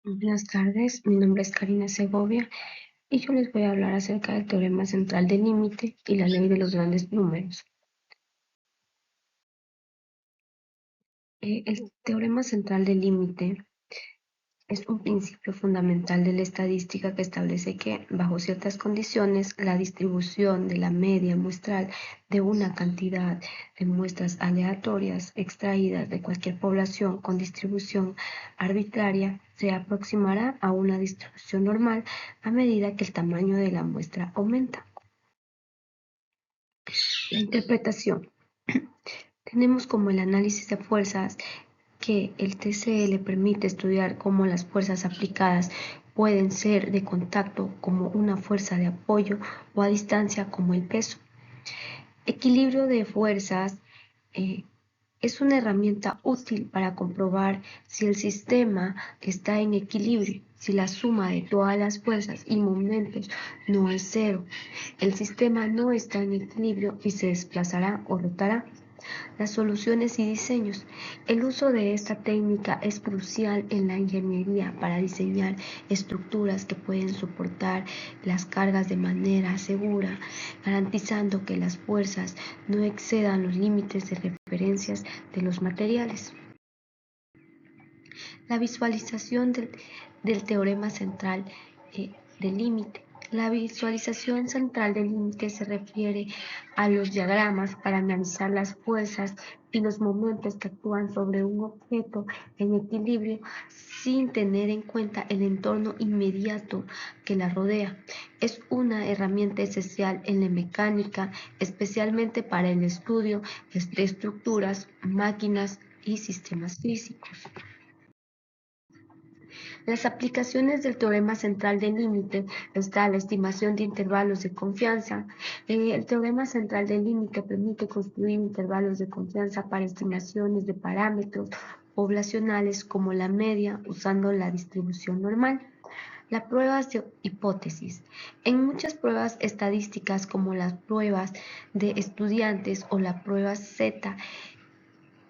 Buenas tardes, mi nombre es Karina Segovia y yo les voy a hablar acerca del teorema central del límite y la ley de los grandes números. El teorema central del límite es un principio fundamental de la estadística que establece que, bajo ciertas condiciones, la distribución de la media muestral de una cantidad de muestras aleatorias extraídas de cualquier población con distribución arbitraria se aproximará a una distribución normal a medida que el tamaño de la muestra aumenta. La interpretación. Tenemos como el análisis de fuerzas que el TCL permite estudiar cómo las fuerzas aplicadas pueden ser de contacto como una fuerza de apoyo o a distancia como el peso. Equilibrio de fuerzas es una herramienta útil para comprobar si el sistema está en equilibrio, si la suma de todas las fuerzas y momentos no es cero. El sistema no está en equilibrio y se desplazará o rotará. Las soluciones y diseños. El uso de esta técnica es crucial en la ingeniería para diseñar estructuras que pueden soportar las cargas de manera segura, garantizando que las fuerzas no excedan los límites de referencias de los materiales. La visualización del teorema central del límite. La visualización central del límite se refiere a los diagramas para analizar las fuerzas y los momentos que actúan sobre un objeto en equilibrio sin tener en cuenta el entorno inmediato que la rodea. Es una herramienta esencial en la mecánica, especialmente para el estudio de estructuras, máquinas y sistemas físicos. Las aplicaciones del teorema central del límite está la estimación de intervalos de confianza. El teorema central del límite permite construir intervalos de confianza para estimaciones de parámetros poblacionales como la media usando la distribución normal. Las pruebas de hipótesis. En muchas pruebas estadísticas como las pruebas de estudiantes o la prueba Z,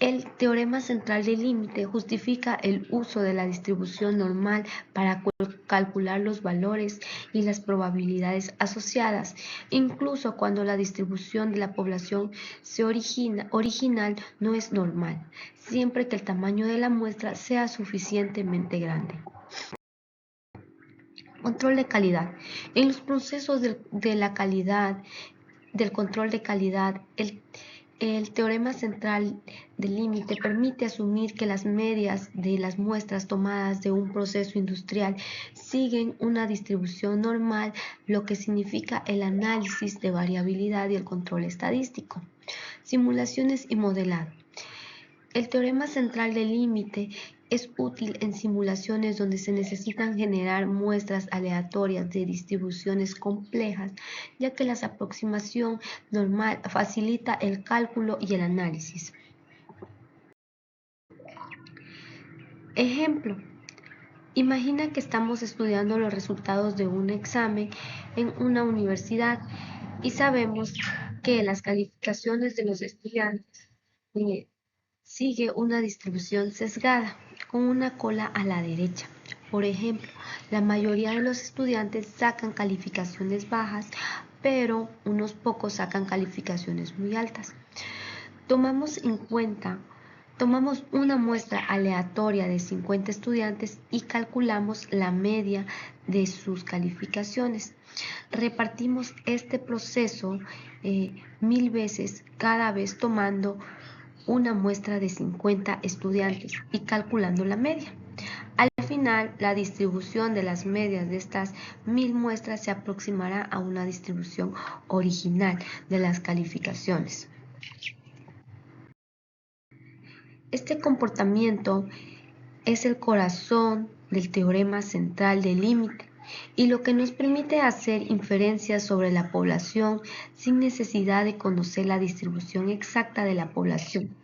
el teorema central del límite justifica el uso de la distribución normal para calcular los valores y las probabilidades asociadas, incluso cuando la distribución de la población original no es normal, siempre que el tamaño de la muestra sea suficientemente grande. Control de calidad. En los procesos de la calidad, del control de calidad, el teorema central del límite permite asumir que las medias de las muestras tomadas de un proceso industrial siguen una distribución normal, lo que significa el análisis de variabilidad y el control estadístico. Simulaciones y modelado. El teorema central del límite es útil en simulaciones donde se necesitan generar muestras aleatorias de distribuciones complejas, ya que la aproximación normal facilita el cálculo y el análisis. Ejemplo. Imagina que estamos estudiando los resultados de un examen en una universidad y sabemos que las calificaciones de los estudiantes sigue una distribución sesgada, con una cola a la derecha. Por ejemplo, la mayoría de los estudiantes sacan calificaciones bajas, pero unos pocos sacan calificaciones muy altas. Tomamos una muestra aleatoria de 50 estudiantes y calculamos la media de sus calificaciones. Repartimos este proceso 1000 veces, cada vez tomando una muestra de 50 estudiantes y calculando la media. Al final, la distribución de las medias de estas 1000 muestras se aproximará a una distribución original de las calificaciones. Este comportamiento es el corazón del teorema central del límite y lo que nos permite hacer inferencias sobre la población sin necesidad de conocer la distribución exacta de la población.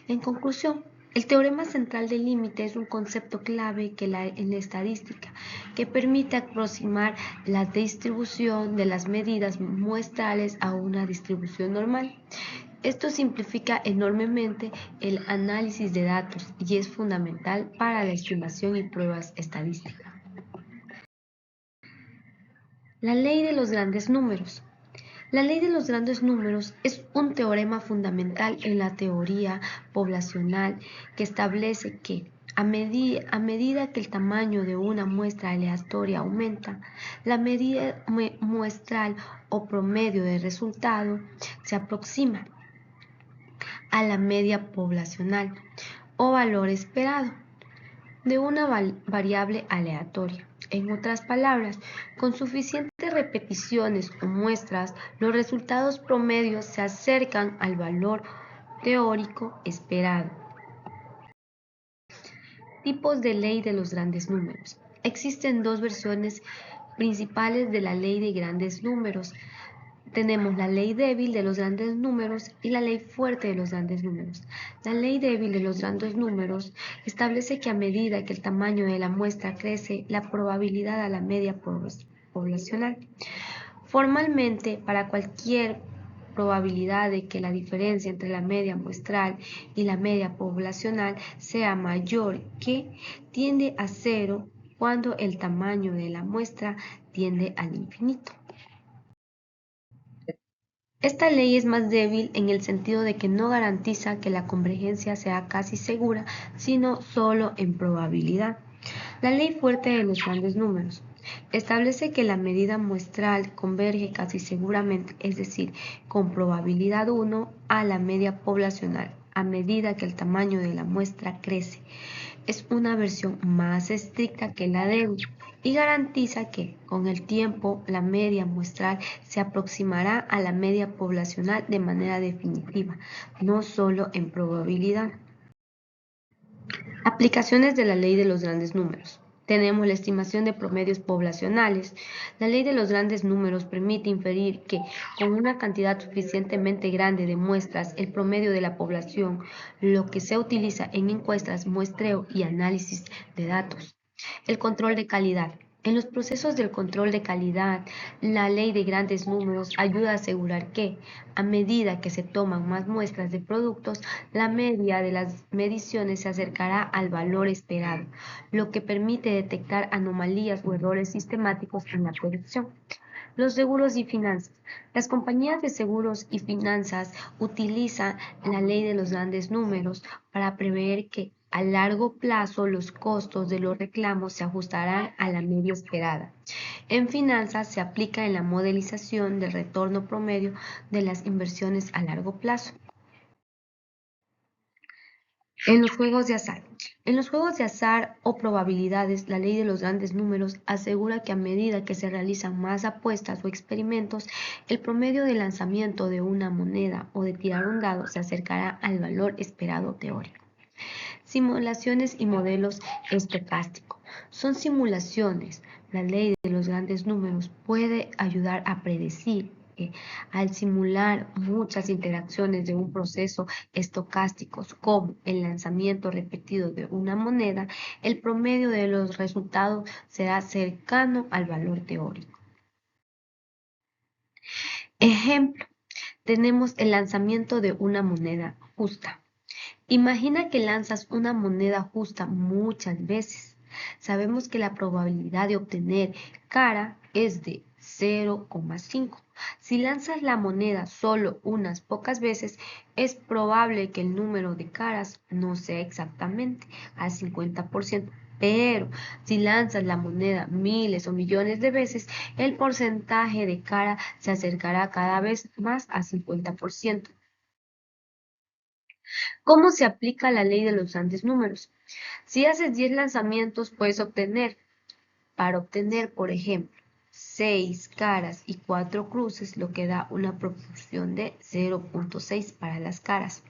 En conclusión, el teorema central del límite es un concepto clave en la estadística que permite aproximar la distribución de las medidas muestrales a una distribución normal. Esto simplifica enormemente el análisis de datos y es fundamental para la estimación y pruebas estadísticas. La ley de los grandes números. La ley de los grandes números es un teorema fundamental en la teoría poblacional que establece que a medida que el tamaño de una muestra aleatoria aumenta, la medida muestral o promedio de resultado se aproxima a la media poblacional o valor esperado de una variable aleatoria. En otras palabras, con suficientes repeticiones o muestras, los resultados promedios se acercan al valor teórico esperado. Tipos de ley de los grandes números. Existen dos versiones principales de la ley de grandes números. Tenemos la ley débil de los grandes números y la ley fuerte de los grandes números. La ley débil de los grandes números establece que a medida que el tamaño de la muestra crece, la probabilidad a la media poblacional. Formalmente, para cualquier probabilidad de que la diferencia entre la media muestral y la media poblacional sea mayor que tiende a cero cuando el tamaño de la muestra tiende al infinito. Esta ley es más débil en el sentido de que no garantiza que la convergencia sea casi segura, sino solo en probabilidad. La ley fuerte de los grandes números establece que la medida muestral converge casi seguramente, es decir, con probabilidad 1 a la media poblacional, a medida que el tamaño de la muestra crece. Es una versión más estricta que la débil y garantiza que, con el tiempo, la media muestral se aproximará a la media poblacional de manera definitiva, no solo en probabilidad. Aplicaciones de la ley de los grandes números. Tenemos la estimación de promedios poblacionales. La ley de los grandes números permite inferir que, con una cantidad suficientemente grande de muestras, el promedio de la población, lo que se utiliza en encuestas, muestreo y análisis de datos. El control de calidad. En los procesos del control de calidad, la ley de grandes números ayuda a asegurar que, a medida que se toman más muestras de productos, la media de las mediciones se acercará al valor esperado, lo que permite detectar anomalías o errores sistemáticos en la predicción. Los seguros y finanzas. Las compañías de seguros y finanzas utilizan la ley de los grandes números para prever que a largo plazo los costos de los reclamos se ajustarán a la media esperada. En finanzas se aplica en la modelización del retorno promedio de las inversiones a largo plazo. En los juegos de azar. En los juegos de azar o probabilidades, la ley de los grandes números asegura que a medida que se realizan más apuestas o experimentos, el promedio de lanzamiento de una moneda o de tirar un dado se acercará al valor esperado teórico. Simulaciones y modelos estocásticos. Son simulaciones. La ley de los grandes números puede ayudar a predecir que, al simular muchas interacciones de un proceso estocásticos, como el lanzamiento repetido de una moneda, el promedio de los resultados será cercano al valor teórico. Ejemplo, tenemos el lanzamiento de una moneda justa. Imagina que lanzas una moneda justa muchas veces. Sabemos que la probabilidad de obtener cara es de 0,5. Si lanzas la moneda solo unas pocas veces, es probable que el número de caras no sea exactamente al 50%. Pero si lanzas la moneda miles o millones de veces, el porcentaje de cara se acercará cada vez más al 50%. ¿Cómo se aplica la ley de los grandes números? Si haces 10 lanzamientos, puedes obtener, por ejemplo, 6 caras y 4 cruces, lo que da una proporción de 0,6 para las caras.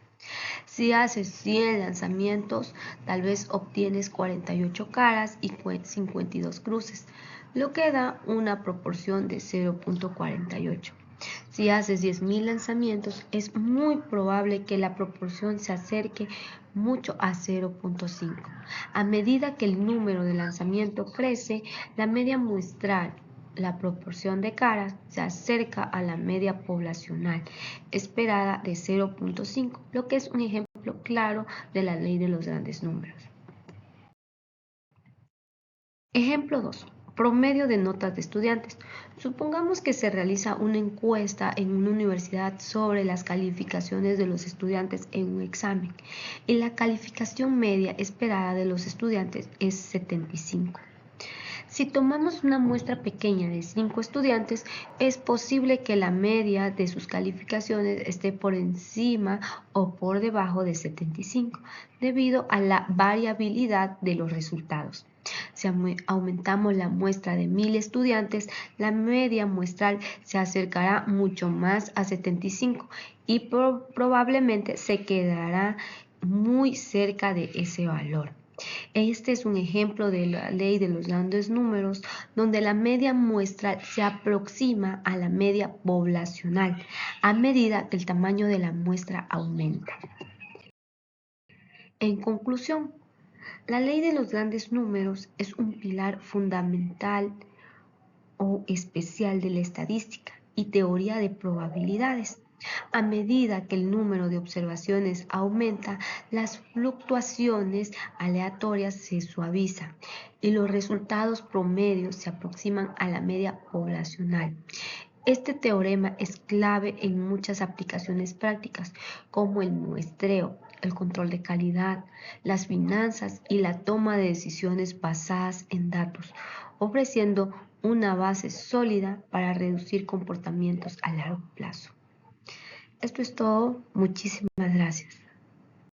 Si haces 100 lanzamientos, tal vez obtienes 48 caras y 52 cruces, lo que da una proporción de 0,48. Si haces 10.000 lanzamientos, es muy probable que la proporción se acerque mucho a 0,5. A medida que el número de lanzamiento crece, la media muestral la proporción de caras se acerca a la media poblacional esperada de 0.5, lo que es un ejemplo claro de la ley de los grandes números. Ejemplo 2. Promedio de notas de estudiantes. Supongamos que se realiza una encuesta en una universidad sobre las calificaciones de los estudiantes en un examen y la calificación media esperada de los estudiantes es 75. Si tomamos una muestra pequeña de 5 estudiantes, es posible que la media de sus calificaciones esté por encima o por debajo de 75, debido a la variabilidad de los resultados. Si aumentamos la muestra de 1000 estudiantes, la media muestral se acercará mucho más a 75 y probablemente se quedará muy cerca de ese valor. Este es un ejemplo de la ley de los grandes números, donde la media muestral se aproxima a la media poblacional a medida que el tamaño de la muestra aumenta. En conclusión, la ley de los grandes números es un pilar fundamental o especial de la estadística y teoría de probabilidades. A medida que el número de observaciones aumenta, las fluctuaciones aleatorias se suavizan y los resultados promedios se aproximan a la media poblacional. Este teorema es clave en muchas aplicaciones prácticas, como el muestreo, el control de calidad, las finanzas y la toma de decisiones basadas en datos, ofreciendo una base sólida para reducir comportamientos a largo plazo. Esto es todo. Muchísimas gracias.